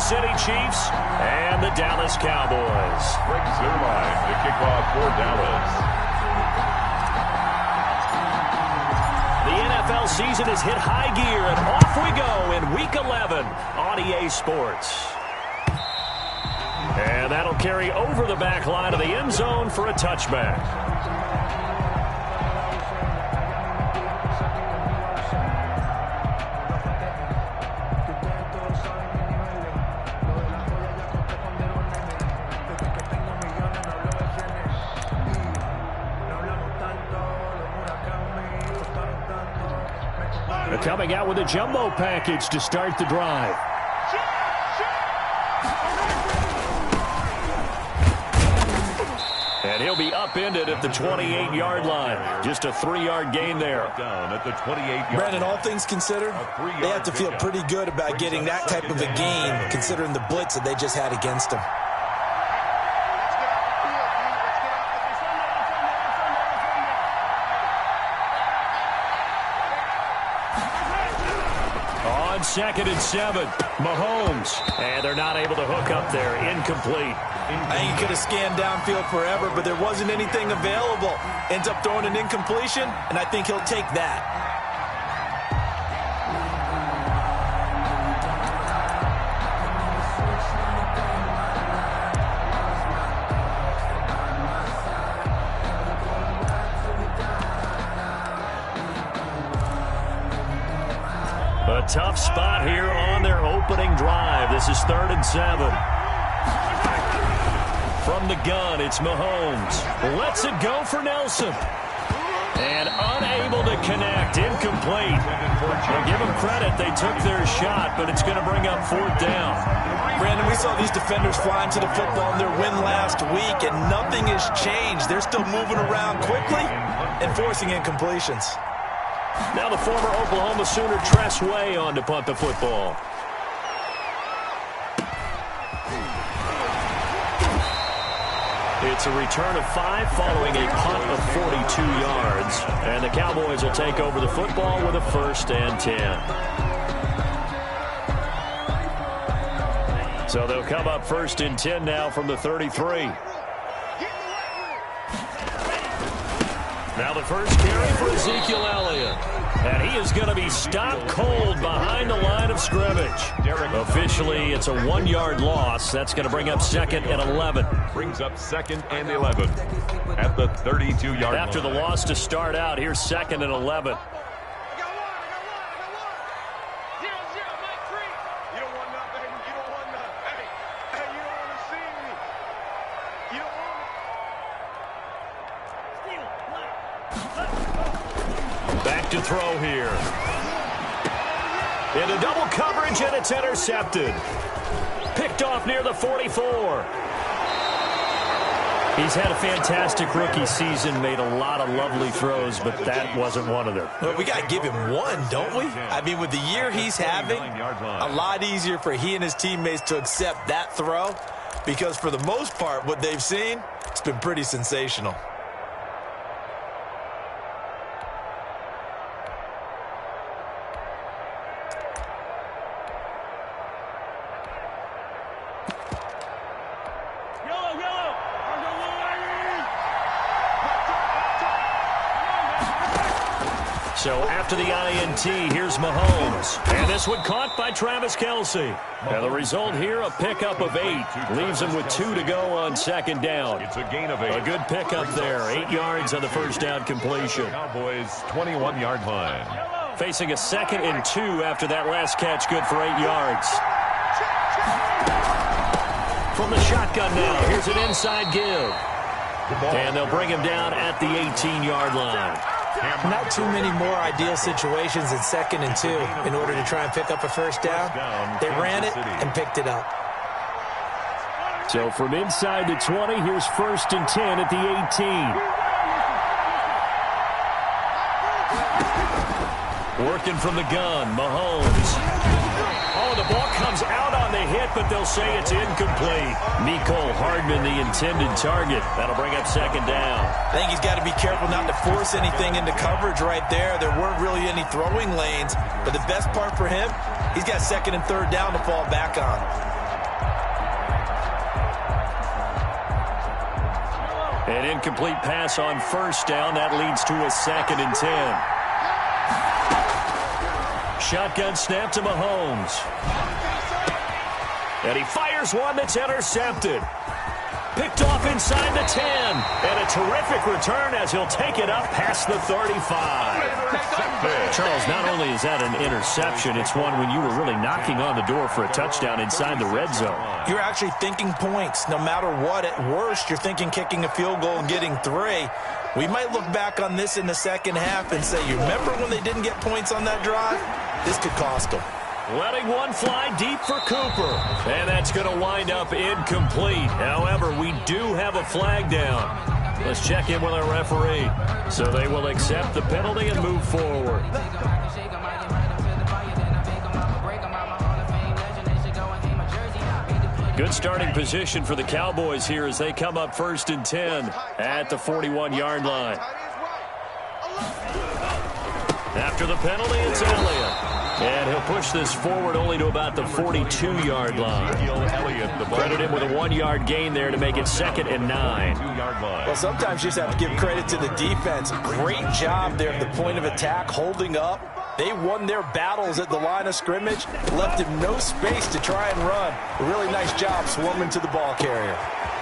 City Chiefs and the Dallas Cowboys. Greg Zuerlein, the kickoff for Dallas. The NFL season has hit high gear, and off we go in Week 11 on EA Sports. And that'll carry over the back line of the end zone for a touchback. Coming out with a jumbo package to start the drive. And he'll be upended at the 28-yard line. Just a 3-yard gain there. Down at the 28-yard. Brandon, all things considered, they have to feel pretty good about getting that type of a gain, considering the blitz that they just had against them. Second and 7. Mahomes. And they're not able to hook up there. Incomplete. I think he could have scanned downfield forever, but there wasn't anything available. Ends up throwing an incompletion, and I think he'll take that. A tough spot here on their opening drive. This is 3rd and 7. From the gun, it's Mahomes. Lets it go for Nelson. And unable to connect. Incomplete. Well, give them credit. They took their shot, but it's going to bring up 4th down. Brandon, we saw these defenders flying to the football in their win last week, and nothing has changed. They're still moving around quickly and forcing incompletions. Now the former Oklahoma Sooner Tress Way on to punt the football. It's a return of 5 following a punt of 42 yards. And the Cowboys will take over the football with a 1st and 10. So they'll come up 1st and 10 now from the 33. Now the first carry for Ezekiel Elliott. And he is going to be stopped cold behind the line of scrimmage. Officially, it's a 1-yard loss. That's going to bring up 2nd and 11. Brings up 2nd and 11 at the 32-yard line. After the loss to start out, here's 2nd and 11. To throw here. Into double coverage, and it's intercepted. Picked off near the 44. He's had a fantastic rookie season, made a lot of lovely throws, but that wasn't one of them. Well, we got to give him one, don't we? I mean, with the year he's having, a lot easier for he and his teammates to accept that throw, because for the most part, what they've seen, it's been pretty sensational. So after the INT, here's Mahomes. And this one caught by Travis Cailsd. And the result here, a pickup of 8. Leaves him with 2 to go on 2nd down. It's a gain of 8. A good pickup there. 8 yards on the first down completion. Cowboys 21-yard line. Facing a 2nd and 2 after that last catch, good for 8 yards. From the shotgun now, here's an inside give. And they'll bring him down at the 18-yard line. Not too many more ideal situations than 2nd and 2 in order to try and pick up a first down. They ran it and picked it up. So from inside the 20, here's 1st and 10 at the 18. Working from the gun, Mahomes. Oh, the ball comes out on the hit, but they'll say it's incomplete. Mecole Hardman, the intended target. That'll bring up 2nd down. I think he's got to be careful not to force anything into coverage right there. There weren't really any throwing lanes, but the best part for him, he's got 2nd and 3rd down to fall back on. An incomplete pass on first down. That leads to a 2nd and 10. Shotgun snap to Mahomes. And he fires one that's intercepted. Picked off inside the 10. And a terrific return as he'll take it up past the 35. Charles, not only is that an interception, it's one when you were really knocking on the door for a touchdown inside the red zone. You're actually thinking points. No matter what, at worst, you're thinking kicking a field goal and getting 3. We might look back on this in the second half and say, you remember when they didn't get points on that drive? This could cost them. Letting one fly deep for Cooper. And that's going to wind up incomplete. However, we do have a flag down. Let's check in with our referee. So they will accept the penalty and move forward. Good starting position for the Cowboys here as they come up 1st and 10 at the 41-yard line. After the penalty, it's Elliott. And he'll push this forward only to about the 42-yard line. Credit him with a 1-yard gain there to make it 2nd and 9. Well, sometimes you just have to give credit to the defense. Great job there at the point of attack, holding up. They won their battles at the line of scrimmage, left him no space to try and run. A really nice job swarming to the ball carrier.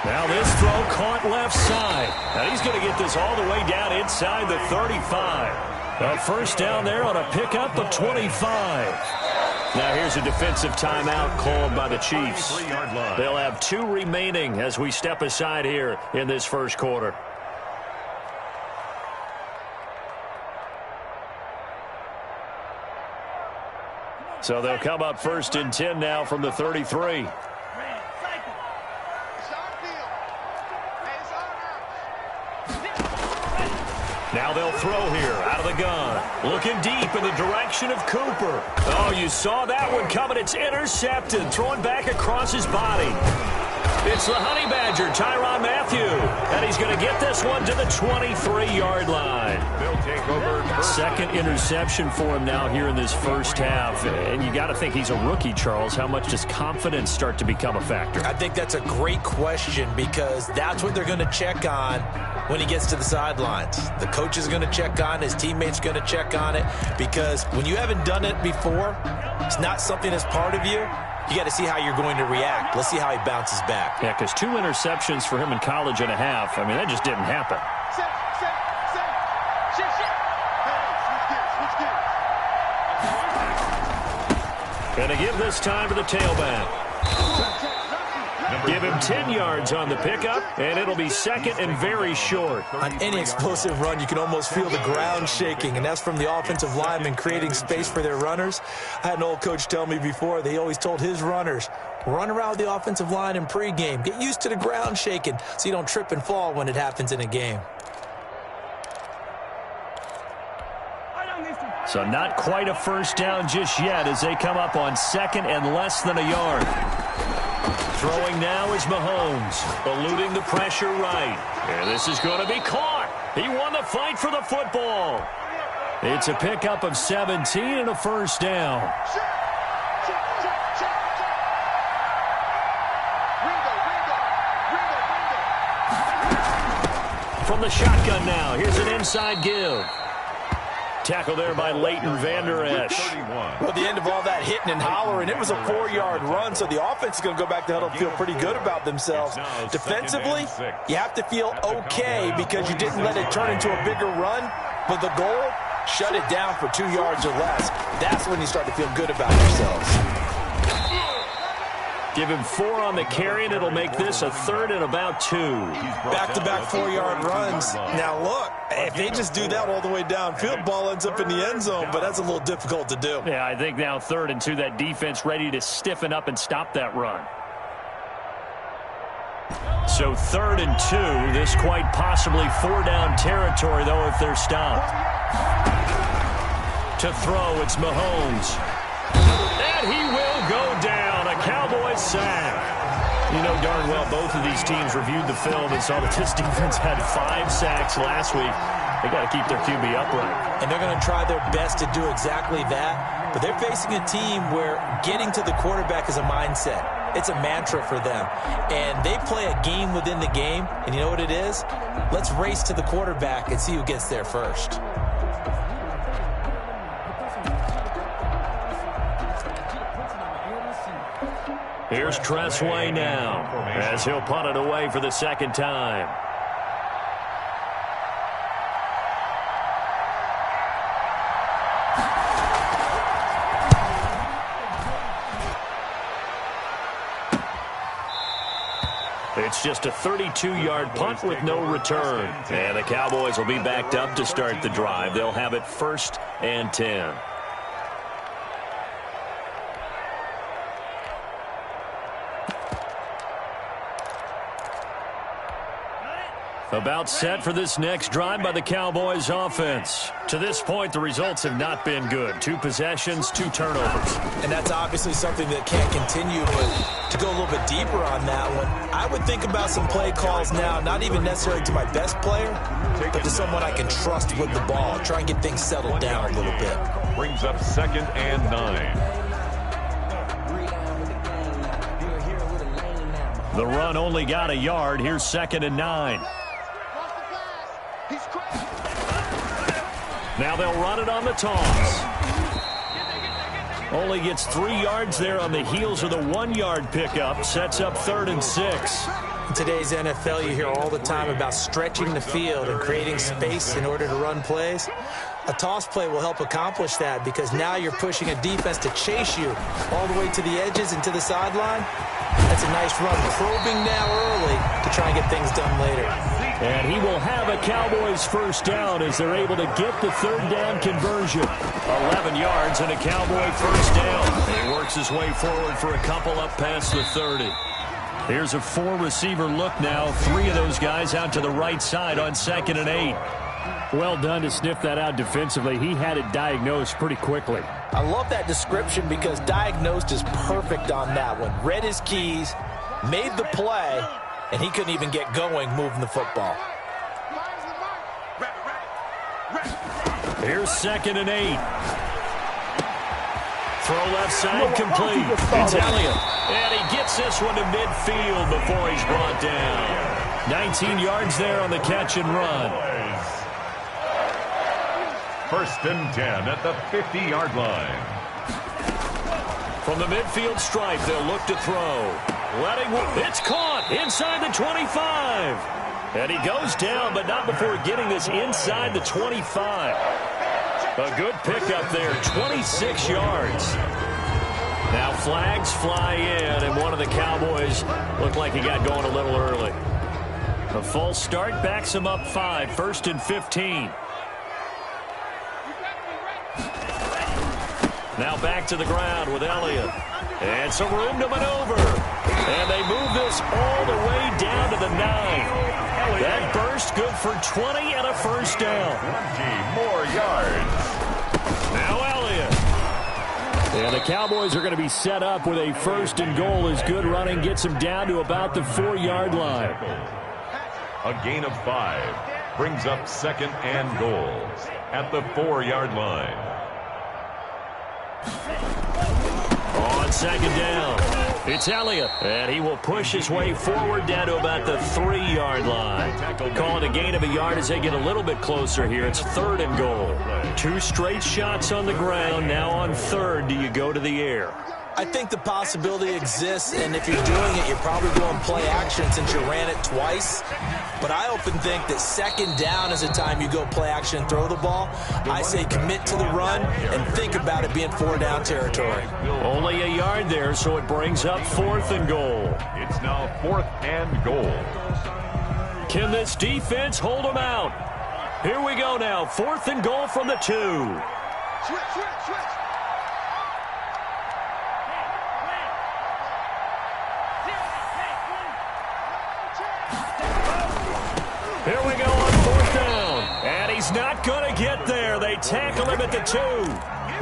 Now this throw caught left side. Now he's going to get this all the way down inside the 35. A first down there on a pickup of 25. Now here's a defensive timeout called by the Chiefs. They'll have 2 remaining as we step aside here in this first quarter. So they'll come up 1st and 10 now from the 33. Now they'll throw here out of the gun. Looking deep in the direction of Cooper. Oh, you saw that one coming. It's intercepted. Throwing back across his body. It's the Honey Badger, Tyrann Mathieu. And he's going to get this one to the 23-yard line. They'll take over. 2nd interception for him now here in this first half. And you got to think he's a rookie, Charles. How much does confidence start to become a factor? I think that's a great question because that's what they're going to check on when he gets to the sidelines. The coach is going to check on, his teammates going to check on it, because when you haven't done it before, it's not something that's part of you. You got to see how you're going to react. Let's see how he bounces back. Yeah, because 2 interceptions for him in college and a half. I mean, that just didn't happen. Going to give this time to the tailback. Give him 10 yards on the pickup, and it'll be 2nd and very short. On any explosive run, you can almost feel the ground shaking, and that's from the offensive linemen creating space for their runners. I had an old coach tell me before, they always told his runners, run around the offensive line in pregame. Get used to the ground shaking so you don't trip and fall when it happens in a game. So not quite a first down just yet as they come up on 2nd and less than a yard. Throwing now is Mahomes, eluding the pressure right. And this is going to be caught. He won the fight for the football. It's a pickup of 17 and a first down. From the shotgun now, here's an inside give. Tackle there by Leighton Vander Esch. Well, the end of all that hitting and hollering, it was a 4-yard run, so the offense is going to go back to huddle and feel pretty good about themselves. Defensively, you have to feel okay because you didn't let it turn into a bigger run, but the goal, shut it down for 2 yards or less. That's when you start to feel good about yourselves. Give him 4 on the carry, and it'll make this a 3rd and about 2. Back-to-back 4-yard runs. Now, look, if they just do that all the way downfield, ball ends up in the end zone, but that's a little difficult to do. Yeah, I think now 3rd and 2, that defense ready to stiffen up and stop that run. So 3rd and 2, this quite possibly 4-down territory, though, if they're stopped. To throw, it's Mahomes. And he will go down. A Cowboys sack. You know darn well both of these teams reviewed the film and saw that this defense had 5 sacks last week. They got to keep their QB upright. And they're going to try their best to do exactly that. But they're facing a team where getting to the quarterback is a mindset. It's a mantra for them. And they play a game within the game. And you know what it is? Let's race to the quarterback and see who gets there first. Here's Tressway now as he'll punt it away for the second time. It's just a 32-yard punt with no return. And the Cowboys will be backed up to start the drive. They'll have it 1st and 10. About set for this next drive by the Cowboys offense. To this point, the results have not been good. 2 possessions, 2 turnovers. And that's obviously something that can't continue, but to go a little bit deeper on that one, I would think about some play calls now, not even necessarily to my best player, but to someone I can trust with the ball. Try and get things settled down a little bit. Brings up 2nd and 9. The run only got a yard. Here's 2nd and 9. Now they'll run it on the toss. Only gets 3 yards there on the heels of the 1-yard pickup. Sets up 3rd and 6. In today's NFL, you hear all the time about stretching the field and creating space in order to run plays. A toss play will help accomplish that because now you're pushing a defense to chase you all the way to the edges and to the sideline. That's a nice run, probing now early to try and get things done later. And he will have a Cowboys 1st down as they're able to get the 3rd down conversion. 11 yards and a Cowboy 1st down. He works his way forward for a couple up past the 30. Here's a 4-receiver look now. 3 of those guys out to the right side on 2nd and 8. Well done to sniff that out defensively. He had it diagnosed pretty quickly. I love that description because diagnosed is perfect on that one. Read his keys, made the play, and he couldn't even get going moving the football. Here's 2nd and 8. Throw left side complete. It's Elliott. And he gets this one to midfield before he's brought down. 19 yards there on the catch and run. 1st and 10 at the 50-yard line. From the midfield stripe, they'll look to throw. It's caught inside the 25. And he goes down, but not before getting this inside the 25. A good pickup there, 26 yards. Now flags fly in, and one of the Cowboys looked like he got going a little early. A false start backs him up 5, 1st and 15. Now back to the ground with Elliott. And some room to maneuver. And they move this all the way down to the 9. That burst good for 20 and a 1st down. 20 more yards. Now Elliott. And the Cowboys are going to be set up with a 1st and goal as good running gets them down to about the 4-yard line. A gain of 5 brings up 2nd and goal at the 4-yard line. On 2nd down, it's Elliott, and he will push his way forward down to about the 3-yard line. Call it a gain of a yard as they get a little bit closer here. It's 3rd and goal. 2 straight shots on the ground. Now on 3rd, do you go to the air? I think the possibility exists, and if you're doing it, you're probably going play action since you ran it twice. But I often think that 2nd down is the time you go play action and throw the ball. I say commit to the run and think about it being 4-down territory. Only a yard there, so it brings up 4th and goal. It's now 4th and goal. Can this defense hold them out? Here we go now, 4th and goal from the 2. Switch. Here we go on 4th down. And he's not going to get there. They tackle him at the 2.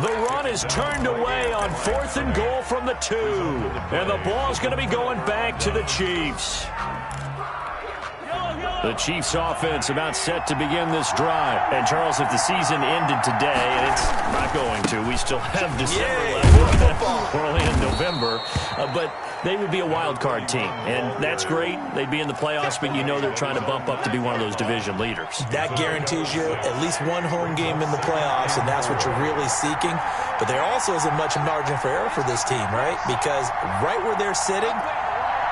The run is turned away on 4th and goal from the 2. And the ball's going to be going back to the Chiefs. The Chiefs offense about set to begin this drive. And Charles, if the season ended today, and it's not going to, we still have December left. We're only in November, but they would be a wild card team, and that's great. They'd be in the playoffs, but you know they're trying to bump up to be one of those division leaders. That guarantees you at least one home game in the playoffs, and that's what you're really seeking. But there also isn't much margin for error for this team, right? Because right where they're sitting,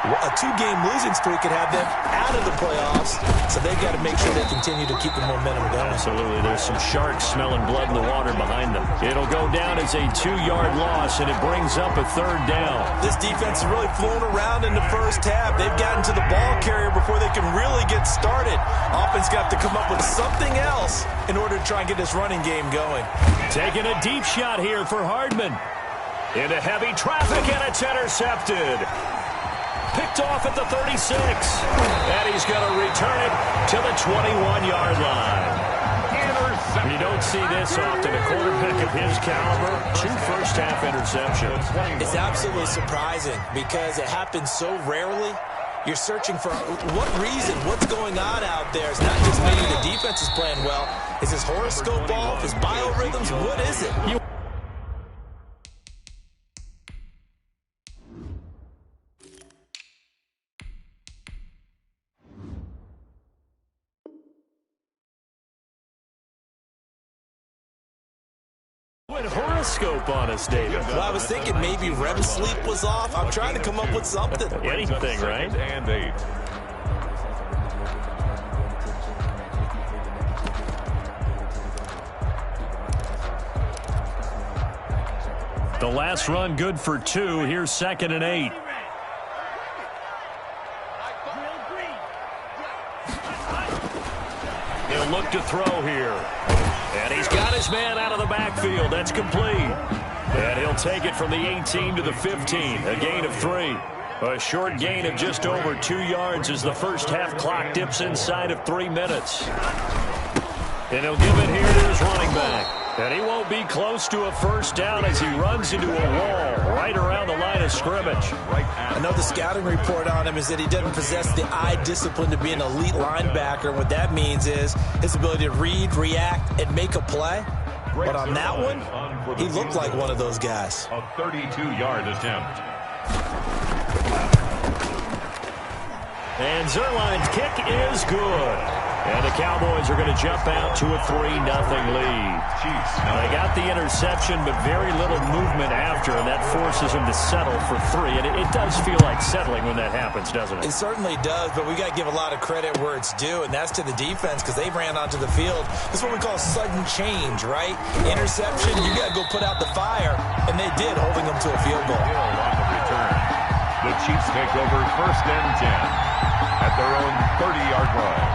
a 2-game losing streak could have them out of the playoffs, so they've got to make sure they continue to keep the momentum going. Absolutely. There's some sharks smelling blood in the water behind them. It'll go down as a 2-yard loss, and it brings up a 3rd down. This defense has really flown around in the first half. They've gotten to the ball carrier before they can really get started. Offense got to come up with something else in order to try and get this running game going. Taking a deep shot here for Hardman. Into heavy traffic, and it's intercepted. Picked off at the 36. And he's going to return it to the 21-yard line. You don't see this often. A quarterback of his caliber, 2 first-half interceptions. It's absolutely surprising because it happens so rarely. You're searching for what reason, what's going on out there. It's not just maybe the defense is playing well. Is his horoscope off? His biorhythms? What is it? Horoscope on us, David. Well, I was thinking maybe REM sleep was off. I'm trying to come up with something. Anything, right? And 8. The last run good for 2. Here's 2nd and 8. He'll look to throw here. And he's got his man out of the backfield. That's complete. And he'll take it from the 18 to the 15. A gain of 3. A short gain of just over 2 yards as the first half clock dips inside of 3 minutes. And he'll give it here to his running back. And he won't be close to a first down as he runs into a wall right around the line of scrimmage. I know the scouting report on him is that he doesn't possess the eye discipline to be an elite linebacker. What that means is his ability to read, react, and make a play. But on that one, he looked like one of those guys. A 32-yard attempt. And Zerline's kick is good. And the Cowboys are going to jump out to a 3-0 lead. They got the interception, but very little movement after, and that forces them to settle for 3. And it does feel like settling when that happens, doesn't it? It certainly does, but we got to give a lot of credit where it's due, and that's to the defense because they ran onto the field. This is what we call sudden change, right? Interception, you got to go put out the fire, and they did, holding them to a field goal. On the return. The Chiefs take over 1st and 10 at their own 30-yard line.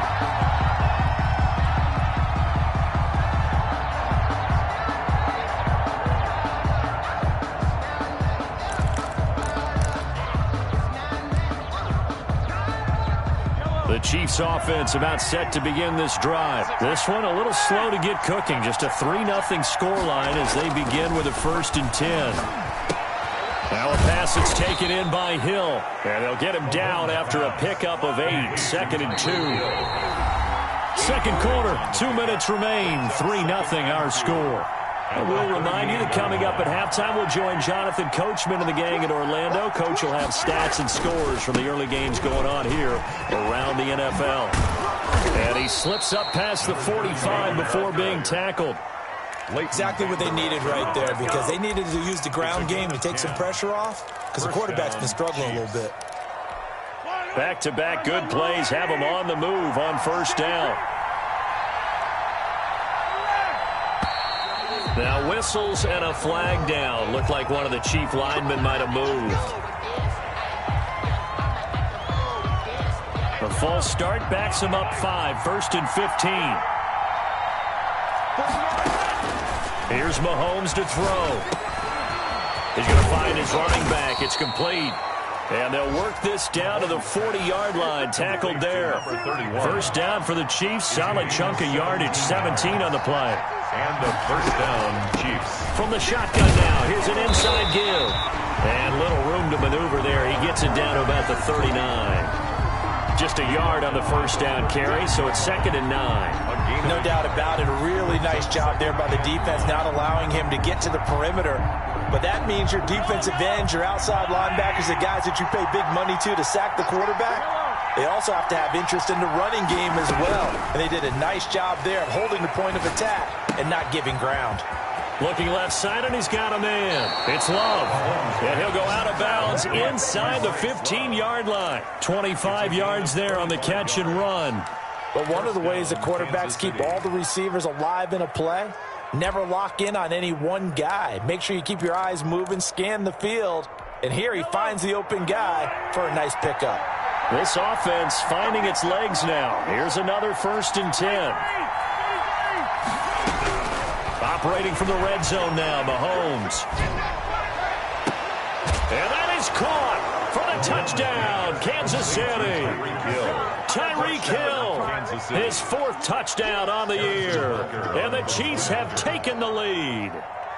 The Chiefs offense about set to begin this drive. This one a little slow to get cooking. Just a 3-0 scoreline as they begin with a 1st and 10. Now a pass that's taken in by Hill. And they'll get him down after a pickup of 8. 2nd and 2. Second quarter, 2 minutes remain. 3-0 our score. And we'll remind you that coming up at halftime, we'll join Jonathan Coachman and the gang in Orlando. Coach will have stats and scores from the early games going on here around the NFL. And he slips up past the 45 before being tackled. Exactly what they needed right there because they needed to use the ground game to take some pressure off because the quarterback's been struggling a little bit. Back-to-back good plays have him on the move on 1st down. Now whistles and a flag down. Looked like one of the Chief linemen might have moved. The false start backs him up 5. 1st and 15. Here's Mahomes to throw. He's going to find his running back. It's complete. And they'll work this down to the 40-yard line. Tackled there. 1st down for the Chiefs. Solid chunk of yardage. 17 on the play. And the 1st down, Chiefs. From the shotgun now, here's an inside give. And little room to maneuver there. He gets it down to about the 39. Just a yard on the 1st down carry, so it's 2nd and 9. No doubt about it. A really nice job there by the defense, not allowing him to get to the perimeter but that means your defensive ends, your outside linebackers, the guys that you pay big money to sack the quarterback, they also have to have interest in the running game as well. And they did a nice job there of holding the point of attack and not giving ground. Looking left side, and he's got a man. It's Love. And he'll go out of bounds inside the 15-yard line. 25 yards there on the catch and run. But one of the ways that quarterbacks keep all the receivers alive in a play, never lock in on any one guy. Make sure you keep your eyes moving, scan the field. And here he finds the open guy for a nice pickup. This offense finding its legs now. Here's another 1st and 10. Operating from the red zone now, Mahomes. And that is caught for the touchdown, Kansas City. Tyreek Hill, his 4th touchdown on the year. And the Chiefs have taken the lead.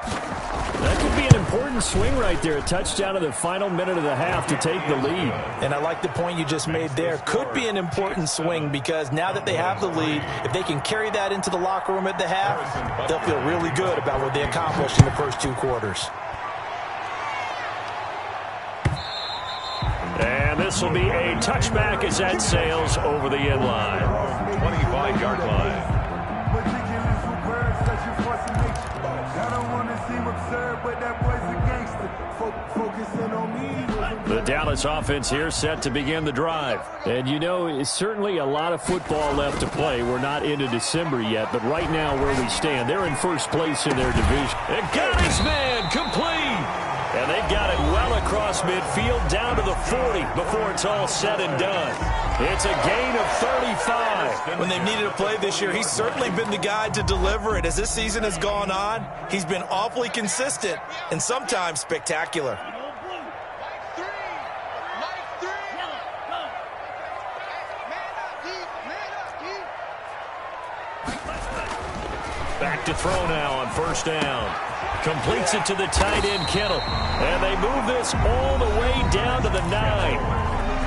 That could be an important swing right there, a touchdown in the final minute of the half to take the lead. And I like the point you just made there. Could be an important swing because now that they have the lead, if they can carry that into the locker room at the half, they'll feel really good about what they accomplished in the first 2 quarters. And this will be a touchback as that sails over the end line. 25-yard line. The Dallas offense here set to begin the drive. And you know, it's certainly a lot of football left to play. We're not into December yet, but right now where we stand, they're in first place in their division. And got his man complete. And they've got it well across midfield down to the 40 before it's all said and done. It's a gain of 35. When they've needed a play this year, he's certainly been the guy to deliver it. As this season has gone on, he's been awfully consistent and sometimes spectacular. Back to throw now on 1st down. Completes it to the tight end, Kittle. And they move this all the way down to the 9.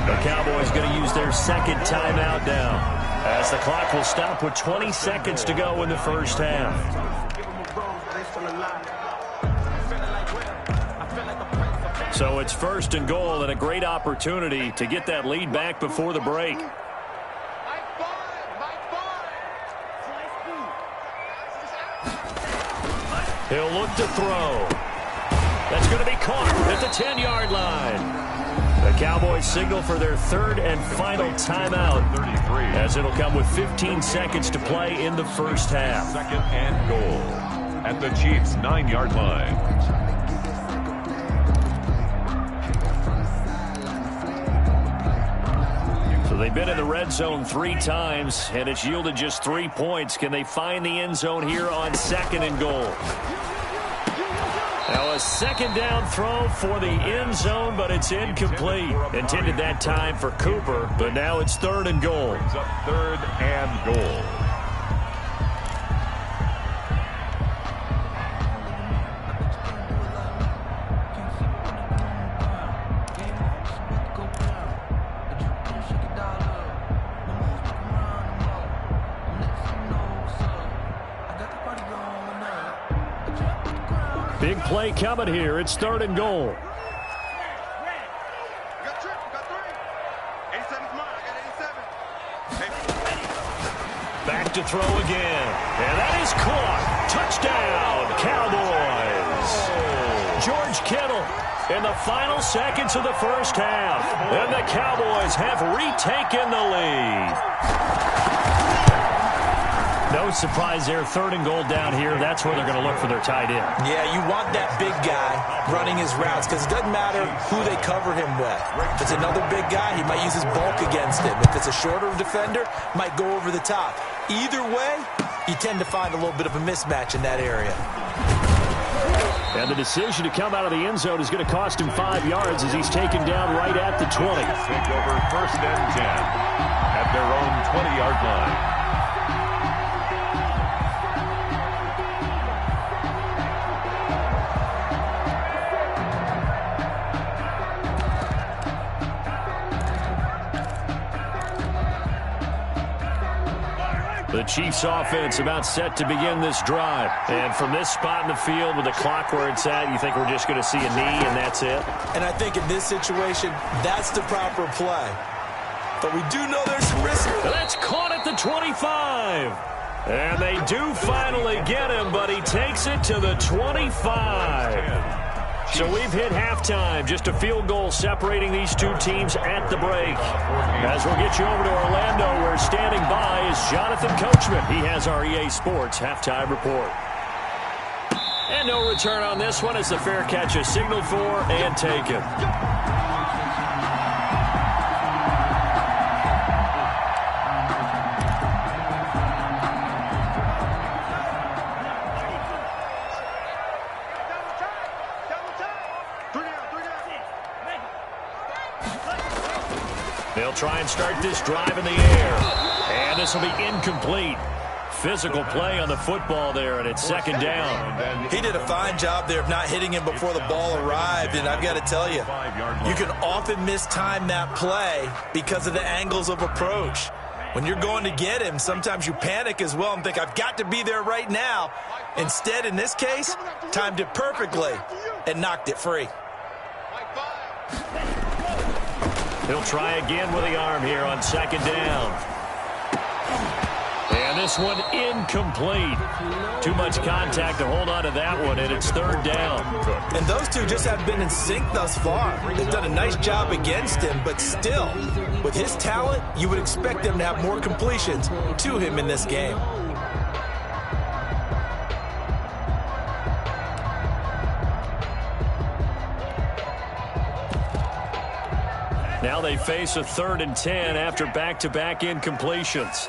The Cowboys going to use their 2nd timeout now, as the clock will stop with 20 seconds to go in the first half. So it's 1st and goal and a great opportunity to get that lead back before the break. He'll look to throw. That's going to be caught at the 10-yard line. The Cowboys signal for their 3rd and final timeout, as it'll come with 15 seconds to play in the first half. 2nd and goal at the Chiefs' 9-yard line. So they've been in the red zone 3 times, and it's yielded just 3 points. Can they find the end zone here on 2nd and goal? Now a 2nd down throw for the end zone, but it's incomplete. Intended that time for Cooper, but now it's 3rd and goal. Brings up 3rd and goal. Big play coming here. It's 3rd and goal. Back to throw again. And that is caught. Touchdown, Cowboys. George Kittle in the final seconds of the first half. And the Cowboys have retaken the lead. No surprise there. 3rd and goal down here. That's where they're going to look for their tight end. Yeah, you want that big guy running his routes because it doesn't matter who they cover him with. If it's another big guy, he might use his bulk against him. If it's a shorter defender, might go over the top. Either way, you tend to find a little bit of a mismatch in that area. And the decision to come out of the end zone is going to cost him 5 yards as he's taken down right at the 20. Take over 1st and 10 at their own 20-yard line. The Chiefs offense about set to begin this drive. And from this spot in the field with the clock where it's at, you think we're just going to see a knee and that's it? And I think in this situation, that's the proper play. But we do know there's some risk. That's caught at the 25. And they do finally get him, but he takes it to the 25. So we've hit halftime. Just a field goal separating these two teams at the break. As we'll get you over to Orlando, where standing by is Jonathan Coachman. He has our EA Sports halftime report. And no return on this one as the fair catch is signaled for and taken. They'll try and start this drive in the air. And this will be incomplete. Physical play on the football there, and it's second down. He did a fine job there of not hitting him before the ball arrived, and I've got to tell you, you can often mistime that play because of the angles of approach. When you're going to get him, sometimes you panic as well and think, I've got to be there right now. Instead, in this case, timed it perfectly and knocked it free. He'll try again with the arm here on second down. And this one incomplete. Too much contact to hold on to that one, and it's third down. And those two just have been in sync thus far. They've done a nice job against him, but still, with his talent, you would expect them to have more completions to him in this game. Now they face a 3rd and 10 after back-to-back incompletions.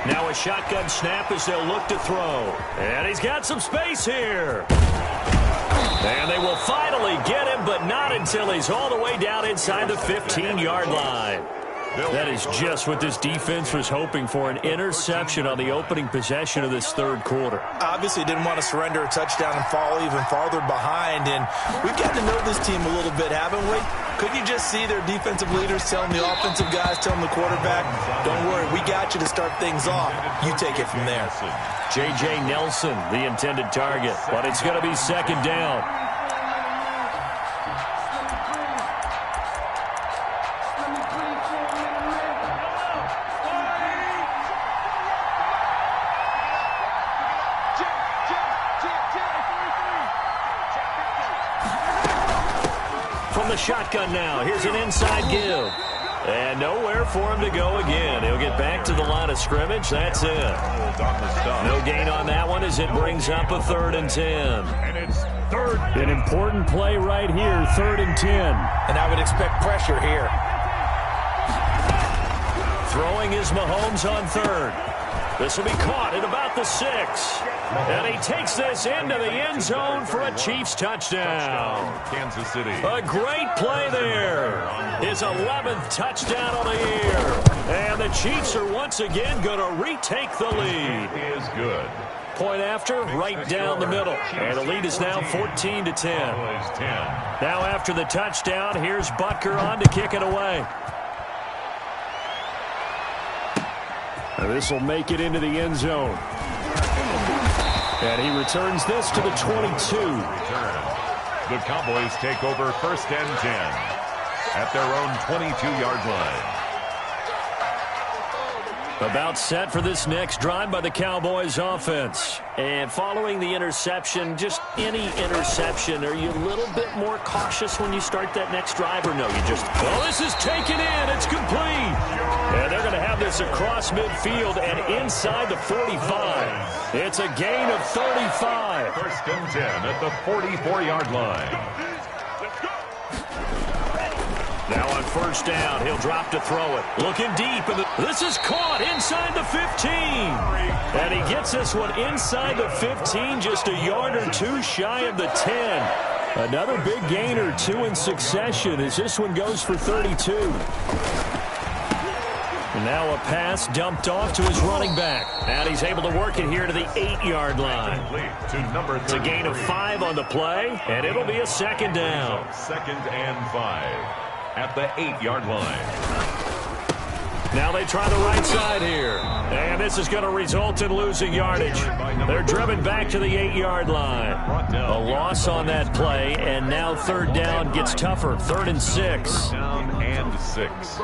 Now a shotgun snap as they'll look to throw. And he's got some space here. And they will finally get him, but not until he's all the way down inside the 15-yard line. That is just what this defense was hoping for, an interception on the opening possession of this third quarter. Obviously didn't want to surrender a touchdown and fall even farther behind, and we've gotten to know this team a little bit, haven't we? Couldn't you just see their defensive leaders telling the offensive guys, telling the quarterback, don't worry, we got you to start things off. You take it from there. J.J. Nelson, the intended target, but it's going to be second down. Shotgun now. Here's an inside give. And nowhere for him to go again. He'll get back to the line of scrimmage. That's it. No gain on that one as it brings up a 3rd and 10. And it's third. An important play right here, 3rd and 10. And I would expect pressure here. Throwing is Mahomes on 3rd. This will be caught at about the 6. And he takes this into the end zone for a Chiefs touchdown. Kansas City. A great play there. His 11th touchdown on the year. And the Chiefs are once again going to retake the lead. Is good. Point after, right down the middle. And the lead is now 14-10. Now after the touchdown, here's Butker on to kick it away. And this will make it into the end zone. And he returns this to the 22. The Cowboys take over 1st and 10 at their own 22-yard line. About set for this next drive by the Cowboys offense. And following the interception, just any interception, are you a little bit more cautious when you start that next drive, or no? You just, well, this is taken in. It's complete. And they're going to have this across midfield and inside the 45. It's a gain of 35. 1st and 10 at the 44-yard line. Now on 1st down, he'll drop to throw it. Looking deep, and this is caught inside the 15. And he gets this one inside the 15, just a yard or two shy of the 10. Another big gain or two in succession as this one goes for 32. And now a pass dumped off to his running back. And he's able to work it here to the 8-yard line. It's a gain of 5 on the play, and it'll be a 2nd down. 2nd and 5. at the 8-yard line. Now they try the right side here. And this is going to result in losing yardage. They're driven back to the 8-yard line. A loss on that play, and now third down gets tougher. 3rd and 6. Down and 6.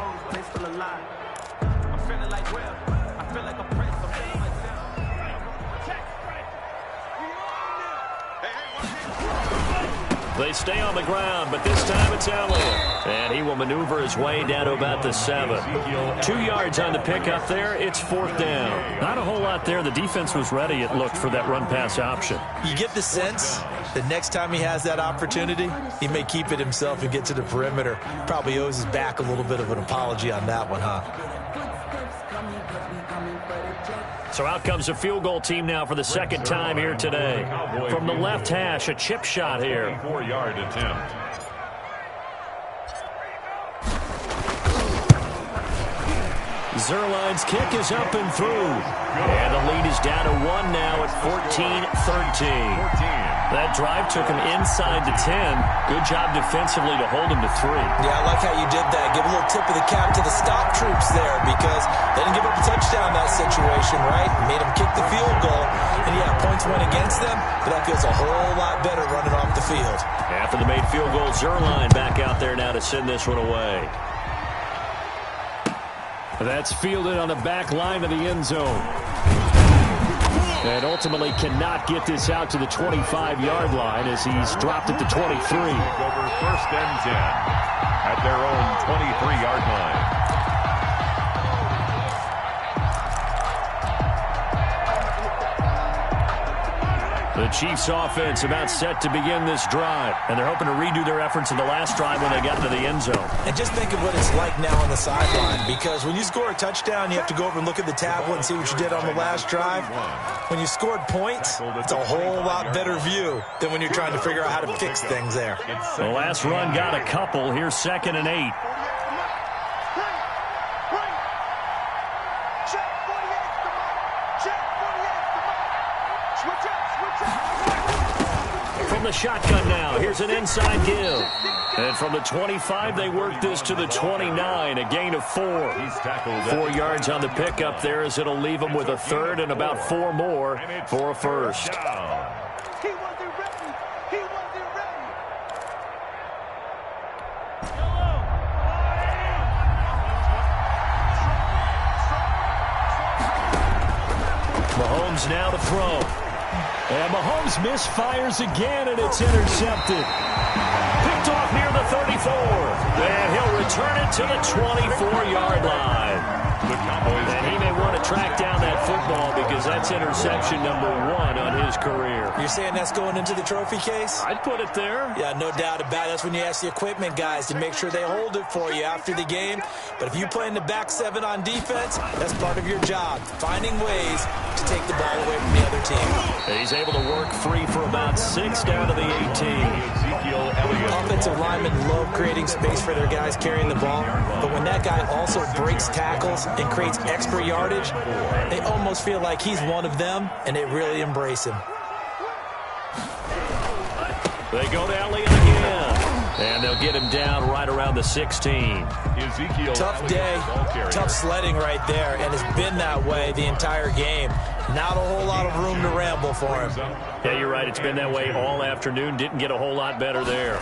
They stay on the ground, but this time it's Elliott. And he will maneuver his way down to about the 7. 2 yards on the pickup there. It's 4th down. Not a whole lot there. The defense was ready, it looked, for that run-pass option. You get the sense that next time he has that opportunity, he may keep it himself and get to the perimeter. Probably owes his back a little bit of an apology on that one, huh? So out comes a field goal team now for the 2nd time here today. From the left hash, a chip shot here. 4-yard attempt. Zerline's kick is up and through. And the lead is down to 1 now at 14-13. That drive took him inside the 10. Good job defensively to hold him to 3. Yeah, I like how you did that. Give a little tip of the cap to the stop troops there, because they didn't give up a touchdown in that situation, right? Made them kick the field goal. And yeah, points went against them, but that feels a whole lot better running off the field. After the made field goal, Zerline back out there now to send this one away. That's fielded on the back line of the end zone. And ultimately cannot get this out to the 25-yard line as he's dropped it to 23. Over 1st and 10 at their own 23-yard line. The Chiefs offense about set to begin this drive, and they're hoping to redo their efforts in the last drive when they got into the end zone. And just think of what it's like now on the sideline, because when you score a touchdown, you have to go over and look at the tablet and see what you did on the last drive. When you scored points, it's a whole lot better view than when you're trying to figure out how to fix things there. The last run got a couple. Here's 2nd and 8. From the shotgun now, here's an inside give. And from the 25, they work this to the 29, a gain of 4. 4 yards on the pickup there, as it'll leave them with a 3rd and about 4 more for a 1st. Mahomes now to throw. And Mahomes misfires again, and it's intercepted. Picked off near the 34. And he'll return it to the 24-yard line. And he may want to track down that football because that's interception number 1 on his career. You're saying that's going into the trophy case? I'd put it there. Yeah, no doubt about it. That's when you ask the equipment guys to make sure they hold it for you after the game. But if you play in the back 7 on defense, that's part of your job, finding ways to take the ball away from the other team. He's able to work free for about 6 down to the 18. Offensive linemen love creating space for their guys carrying the ball, but when that guy also breaks tackles and creates extra yardage, they almost feel like he's one of them, and they really embrace him. They go to Elliott again, and they'll get him down right around the 16. Tough day, tough sledding right there, and it's been that way the entire game. Not a whole lot of room to ramble for him. Yeah, you're right. It's been that way all afternoon. Didn't get a whole lot better there.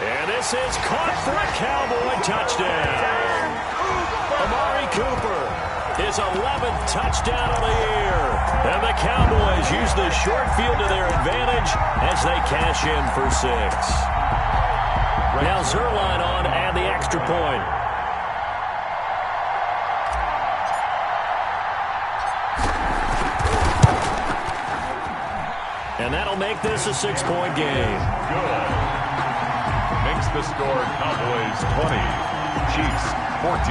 And this is caught for a Cowboy touchdown. Amari Cooper, his 11th touchdown of the year. And the Cowboys use the short field to their advantage as they cash in for 6. Now Zerline on to add the extra point. And that'll make this a 6-point game. Good. Makes the score Cowboys 20, Chiefs 14.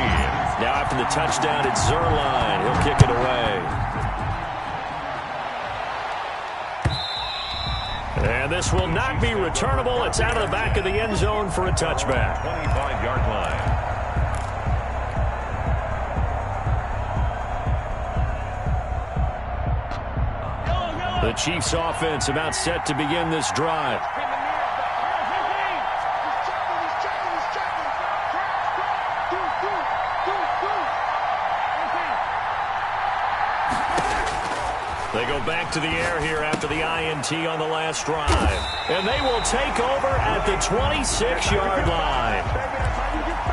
Now after the touchdown, it's Zerline. He'll kick it away. And this will not be returnable. It's out of the back of the end zone for a touchback. 25-yard line. The Chiefs offense about set to begin this drive. back to the air here after the INT on the last drive. And they will take over at the 26-yard line.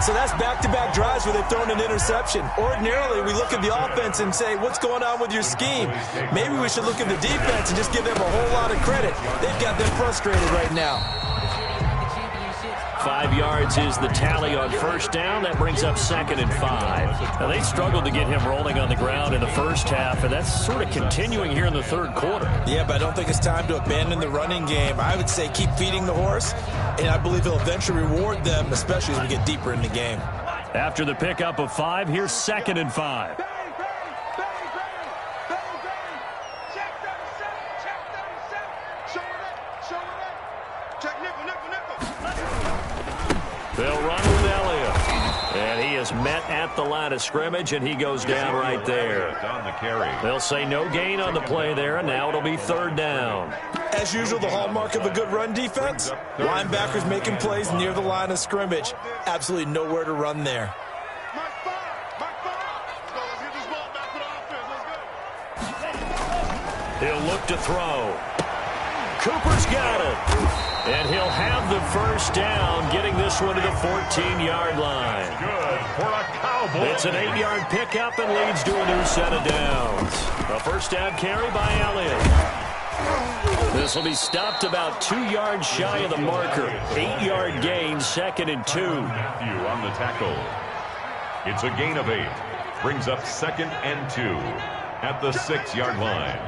So that's back-to-back drives where they've thrown an interception. Ordinarily, we look at the offense and say, what's going on with your scheme? Maybe we should look at the defense and just give them a whole lot of credit. They've got them frustrated right now. 5 yards is the tally on first down. That brings up 2nd and 5. Now, they struggled to get him rolling on the ground in the first half, and that's sort of continuing here in the third quarter. Yeah, but I don't think it's time to abandon the running game. I would say keep feeding the horse, and I believe he'll eventually reward them, especially as we get deeper in the game. After the pickup of 5, here's 2nd and 5. They'll run with Elliott. And he is met at the line of scrimmage, and he goes down right there. They'll say no gain on the play there, and now it'll be 3rd down. As usual, the hallmark of a good run defense, linebackers making plays near the line of scrimmage. Absolutely nowhere to run there. He'll look to throw. Cooper's got it. And he'll have the first down, getting this one to the 14-yard line. Good for a Cowboy. It's an 8-yard pickup and leads to a new set of downs. A first down carry by Elliott. This will be stopped about 2 yards shy of the marker. 8-yard gain, 2nd and 2. Matthew on the tackle. It's a gain of 8. Brings up 2nd and 2 at the 6-yard line.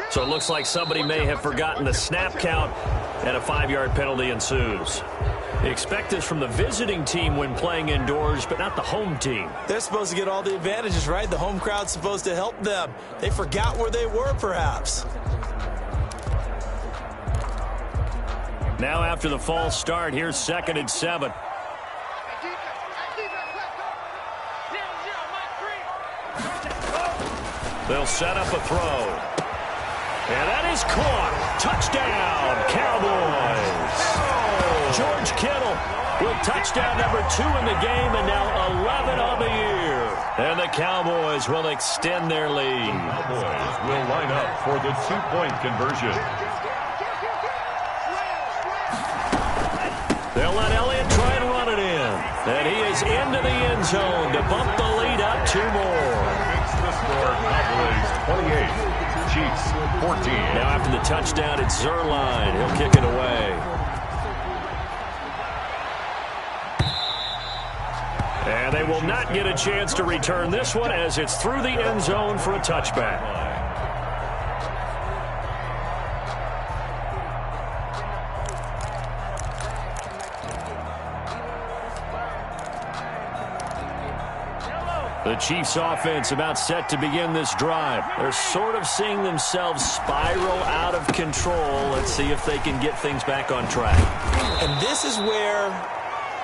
So it looks like somebody may have forgotten the snap count, and a 5-yard penalty ensues. They expect this from the visiting team when playing indoors, but not the home team. They're supposed to get all the advantages, right? The home crowd's supposed to help them. They forgot where they were, perhaps. Now after the false start, here's 2nd and 7. They'll set up a throw. And that is caught. Touchdown, Cowboys. George Kittle with touchdown number 2 in the game, and now 11 on the year. And the Cowboys will extend their lead. Cowboys will line up for the 2-point conversion. They'll let Elliott try and run it in. And he is into the end zone to bump the lead up 2 more. Makes the score Cowboys 28. Chiefs 14. Now after the touchdown, it's Zerline. He'll kick it away. And they will not get a chance to return this one as it's through the end zone for a touchback. The Chiefs offense about set to begin this drive. They're sort of seeing themselves spiral out of control. Let's see if they can get things back on track. And this is where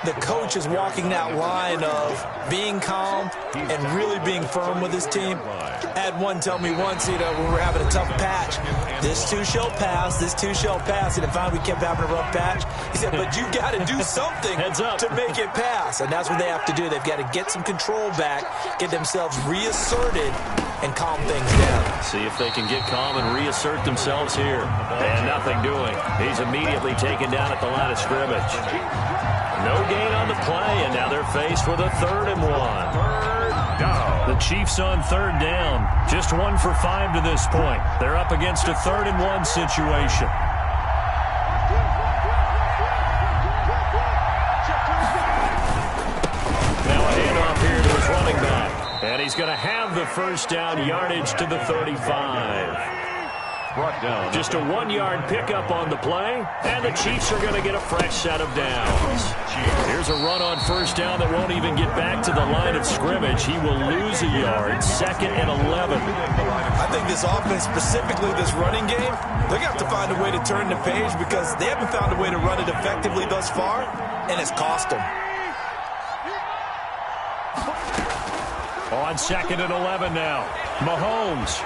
the coach is walking that line of being calm and really being firm with his team. I had one tell me once, when we were having a tough patch, this too shall pass, this too shall pass. And finally we kept having a rough patch. He said, but you got to do something to make it pass. And that's what they have to do. They've got to get some control back, get themselves reasserted, and calm things down. See if they can get calm and reassert themselves here. And nothing doing. He's immediately taken down at the line of scrimmage. No gain on the play, and now they're faced with a 3rd and 1. The Chiefs on 3rd down. Just 1 for 5 to this point. They're up against a 3rd and 1 situation. Now a handoff here to his running back. And he's going to have the first down, yardage to the 35. Brought down. Just a 1-yard pickup on the play, and the Chiefs are going to get a fresh set of downs. Here's a run on first down that won't even get back to the line of scrimmage. He will lose a yard, 2nd and 11. I think this offense, specifically this running game, they're going to have to find a way to turn the page because they haven't found a way to run it effectively thus far, and it's cost them. On 2nd and 11 now, Mahomes.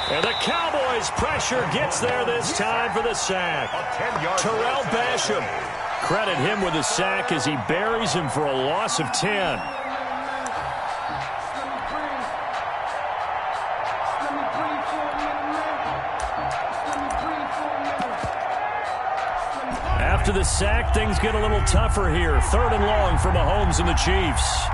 And the Cowboys' pressure gets there this time for the sack. Terrell Basham. Credit him with the sack as he buries him for a loss of 10. After the sack, things get a little tougher here. 3rd and long for Mahomes and the Chiefs.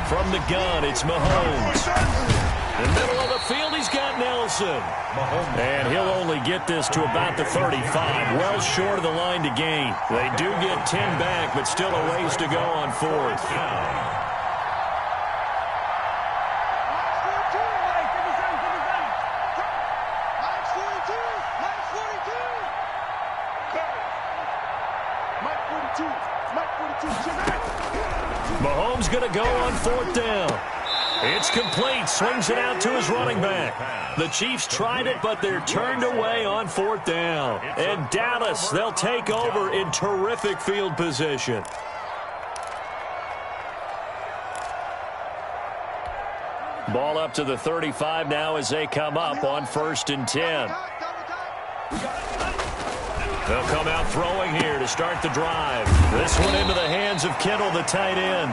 From the gun, it's Mahomes. In the middle of the field, he's got Nelson. And he'll only get this to about the 35, well short of the line to gain. They do get 10 back, but still a ways to go on 4th. Mahomes going to go on 4th down. It's complete. Swings it out to his running back. The Chiefs tried it, but they're turned away on 4th down. And Dallas, they'll take over in terrific field position. Ball up to the 35 now as they come up on 1st and 10. They'll come out throwing here to start the drive. This one into the hands of Kittle, the tight end.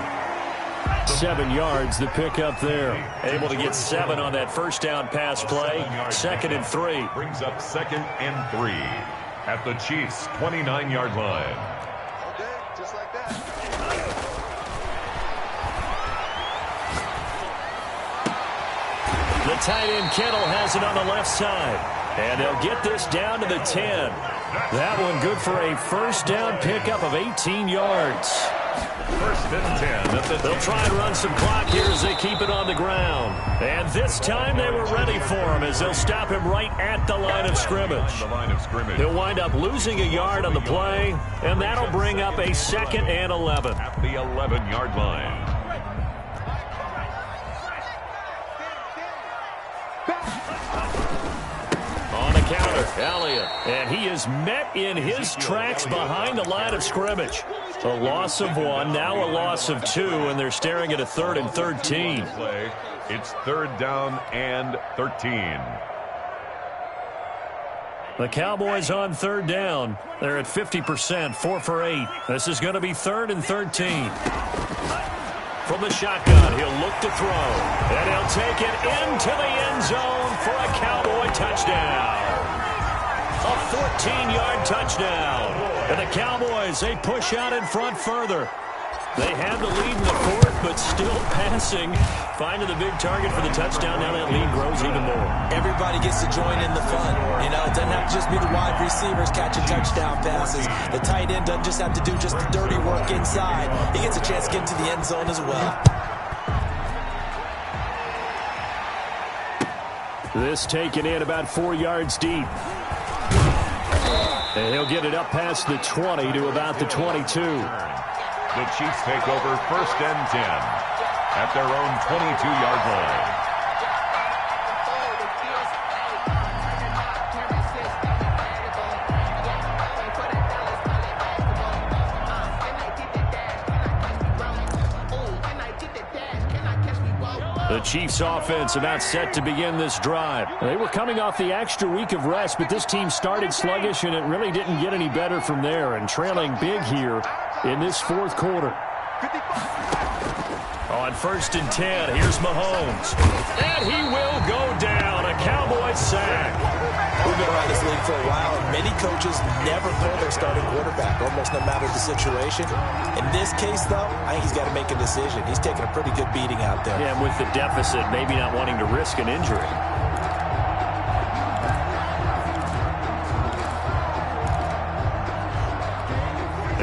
7 yards, the pickup there. Able to get 7 on that first down pass play. 2nd and 3. Brings up 2nd and 3 at the Chiefs' 29-yard line. Okay, just like that. The tight end Kittle has it on the left side. And they'll get this down to the 10. That one good for a first down pickup of 18 yards. 1st and 10. They'll try and run some clock here as they keep it on the ground. And this time they were ready for him as they'll stop him right at the line of scrimmage. He'll wind up losing a yard on the play, and that'll bring up a 2nd and 11. At the 11-yard line. Counter, Elliott, and he is met in his tracks behind the line of scrimmage. A loss of 1, now a loss of 2, and they're staring at a 3rd and 13. It's 3rd down and 13. The Cowboys on 3rd down. They're at 50%, 4 for 8. This is going to be 3rd and 13. From the shotgun, he'll look to throw, and he'll take it into the end zone for a Cowboy touchdown. A 14-yard touchdown. And the Cowboys, they push out in front further. They have the lead in the 4th, but still passing. Finding the big target for the touchdown. Now that lead grows even more. Everybody gets to join in the fun. You know, it doesn't have to just be the wide receivers catching touchdown passes. The tight end doesn't just have to do just the dirty work inside. He gets a chance to get into the end zone as well. This taken in about 4 yards deep. And he'll get it up past the 20 to about the 22. The Chiefs take over 1st and 10 at their own 22-yard line. The Chiefs offense about set to begin this drive. They were coming off the extra week of rest, but this team started sluggish, and it really didn't get any better from there, and trailing big here in this 4th quarter. On 1st and 10, here's Mahomes. And he will go down. A Cowboy sack. We've been around this league for a while, and many coaches never pull their starting quarterback, almost no matter the situation. In this case, though, I think he's got to make a decision. He's taking a pretty good beating out there. Yeah, and with the deficit, maybe not wanting to risk an injury.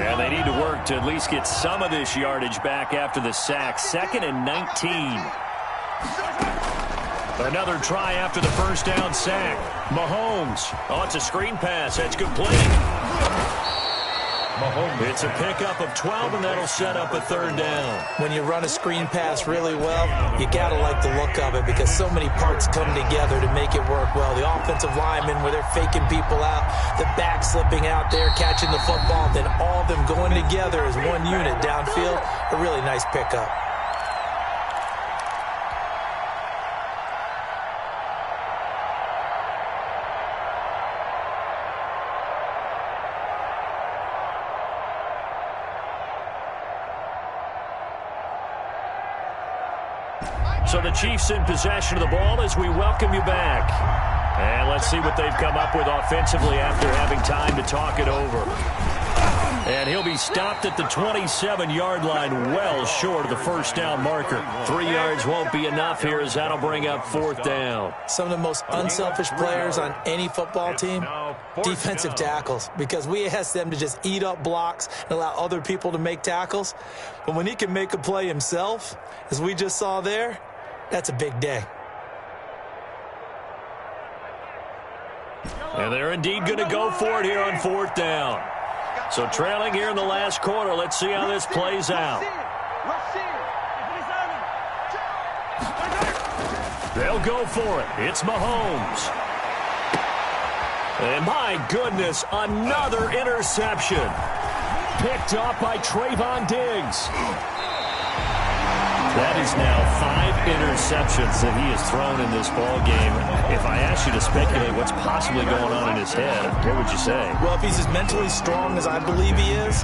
And they need to work to at least get some of this yardage back after the sack. 2nd and 19. Another try after the first down sack. Mahomes. Oh, it's a screen pass. That's complete. It's a pickup of 12, and that'll set up a 3rd down. When you run a screen pass really well, you got to like the look of it because so many parts come together to make it work well. The offensive linemen, where they're faking people out, the back slipping out there, catching the football, then all of them going together as one unit downfield. A really nice pickup. So the Chiefs in possession of the ball as we welcome you back. And let's see what they've come up with offensively after having time to talk it over. And he'll be stopped at the 27-yard line, well short of the first down marker. 3 yards won't be enough here as that'll bring up fourth down. Some of the most unselfish players on any football team, defensive tackles, because we ask them to just eat up blocks and allow other people to make tackles. But when he can make a play himself, as we just saw there, that's a big day. And they're indeed going to go for it here on fourth down. So trailing here in the last quarter, let's see how this plays out. They'll go for it. It's Mahomes. And my goodness, another interception. Picked up by Trayvon Diggs. That is now 5 interceptions that he has thrown in this ball game. If I asked you to speculate what's possibly going on in his head, what would you say? Well, if he's as mentally strong as I believe he is,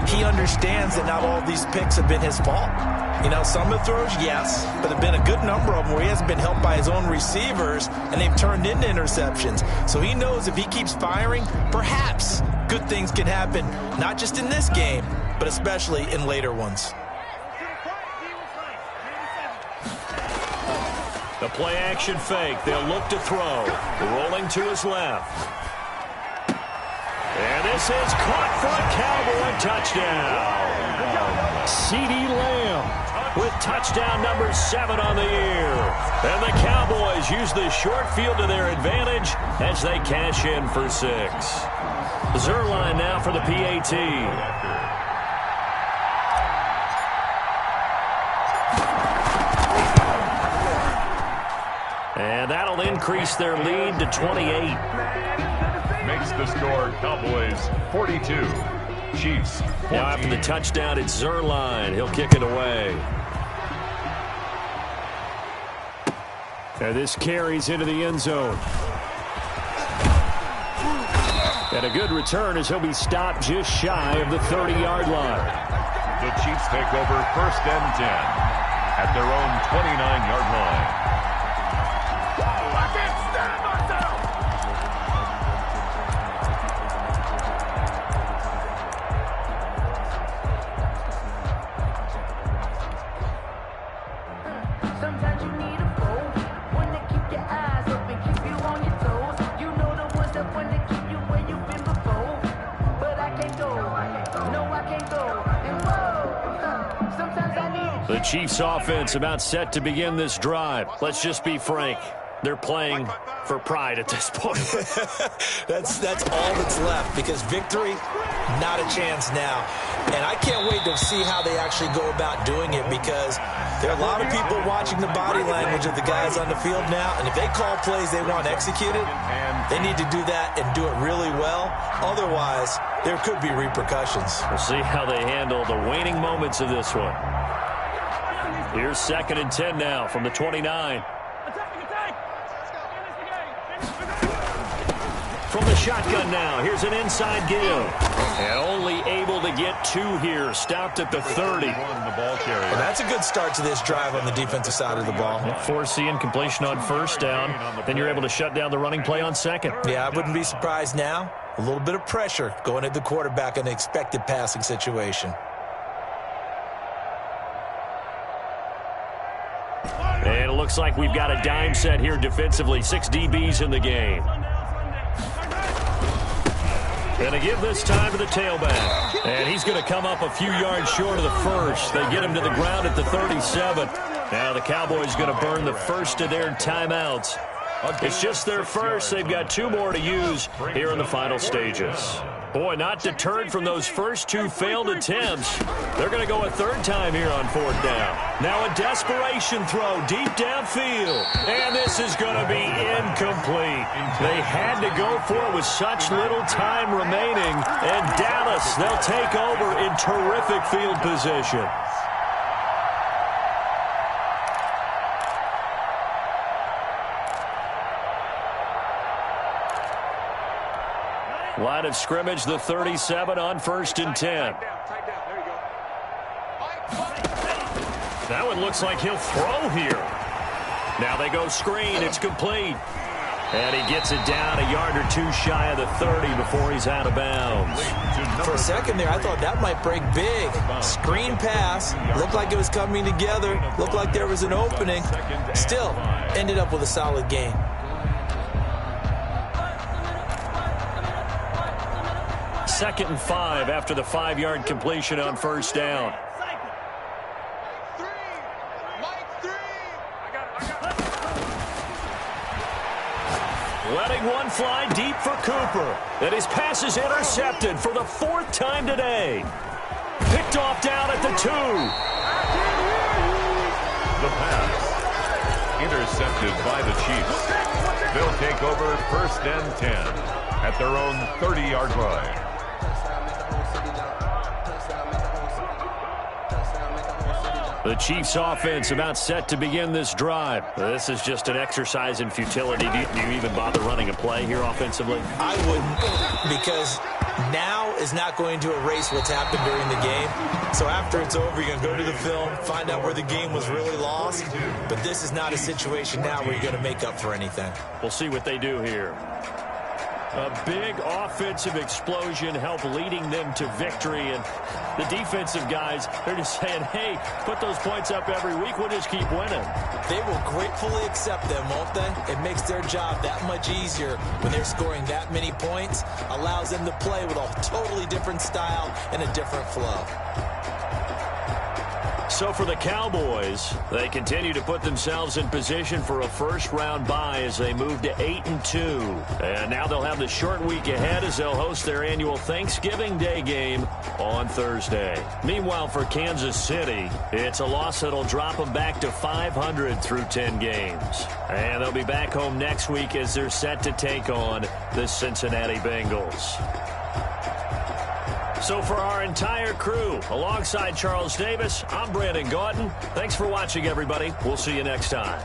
he understands that not all of these picks have been his fault. You know, some of the throws, yes, but there have been a good number of them where he hasn't been helped by his own receivers, and they've turned into interceptions. So he knows if he keeps firing, perhaps good things can happen, not just in this game, but especially in later ones. The play-action fake. They'll look to throw. Rolling to his left. And this is caught for a Cowboy touchdown. CeeDee Lamb with touchdown number 7 on the year. And the Cowboys use the short field to their advantage as they cash in for 6. Zerline now for the PAT. And that'll increase their lead to 28. Makes the score Cowboys 42. Chiefs 14. Now after the touchdown, it's Zerline. He'll kick it away. And this carries into the end zone. And a good return as he'll be stopped just shy of the 30-yard line. The Chiefs take over 1st and 10 at their own 29-yard line. The Chiefs offense about set to begin this drive. Let's just be frank. They're playing for pride at this point. That's all that's left, because victory, not a chance now. And I can't wait to see how they actually go about doing it, because there are a lot of people watching the body language of the guys on the field now, and if they call plays they want executed, they need to do that and do it really well. Otherwise, there could be repercussions. We'll see how they handle the waning moments of this one. Here's 2nd and 10 now from the 29. From the shotgun now, here's an inside give. And only able to get 2 here, stopped at the 30. Well, that's a good start to this drive on the defensive side of the ball. Forcing completion on 1st down. Then you're able to shut down the running play on 2nd. Yeah, I wouldn't be surprised now. A little bit of pressure going at the quarterback in an expected passing situation. And it looks like we've got a dime set here defensively. 6 DBs in the game. And a give this time to the tailback. And he's going to come up a few yards short of the first. They get him to the ground at the 37. Now the Cowboys going to burn the first of their timeouts. It's just their first. They've got 2 more to use here in the final stages. Boy, not deterred from those first 2 failed attempts. They're going to go a 3rd time here on 4th down. Now a desperation throw deep downfield. And this is going to be incomplete. They had to go for it with such little time remaining. And Dallas, they'll take over in terrific field position. Line of scrimmage, the 37 on 1st and 10. That one looks like he'll throw here. Now they go screen. It's complete. And he gets it down a yard or two shy of the 30 before he's out of bounds. For a second there, I thought that might break big. Screen pass. Looked like it was coming together. Looked like there was an opening. Still, ended up with a solid gain. Second and 5 after the 5-yard completion on first down. Letting one fly deep for Cooper. And his pass is intercepted for the 4th time today. Picked off down at the 2. The pass intercepted by the Chiefs. They'll take over 1st and 10 at their own 30-yard line. The Chiefs offense about set to begin this drive. This is just an exercise in futility. Do you even bother running a play here offensively? I wouldn't, because now is not going to erase what's happened during the game. So after it's over, you're going to go to the film, find out where the game was really lost. But this is not a situation now where you're going to make up for anything. We'll see what they do here. A big offensive explosion helped leading them to victory. And the defensive guys, they're just saying, hey, put those points up every week. We'll just keep winning. They will gratefully accept them, won't they? It makes their job that much easier when they're scoring that many points. Allows them to play with a totally different style and a different flow. So for the Cowboys, they continue to put themselves in position for a first-round bye as they move to 8-2. And now they'll have the short week ahead as they'll host their annual Thanksgiving Day game on Thursday. Meanwhile, for Kansas City, it's a loss that'll drop them back to 500 through 10 games. And they'll be back home next week as they're set to take on the Cincinnati Bengals. So for our entire crew, alongside Charles Davis, I'm Brandon Gaudin. Thanks for watching, everybody. We'll see you next time.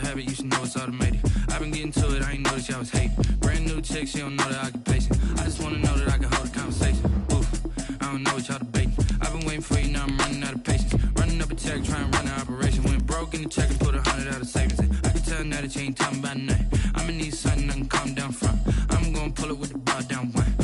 habit, you should know it's automated. I've been getting to it, I ain't noticed y'all was hating. Brand new chick, she don't know that I can place it. I just wanna know that I can hold a conversation. Oof, I don't know what y'all debating. I've been waiting for you, now I'm running out of patience. Running up a check, trying to run an operation. Went broke in the check and put 100 out of savings. I can tell now that you ain't talking about nothing. I'ma need something I can calm down from. I'm gonna pull it with the bar down one.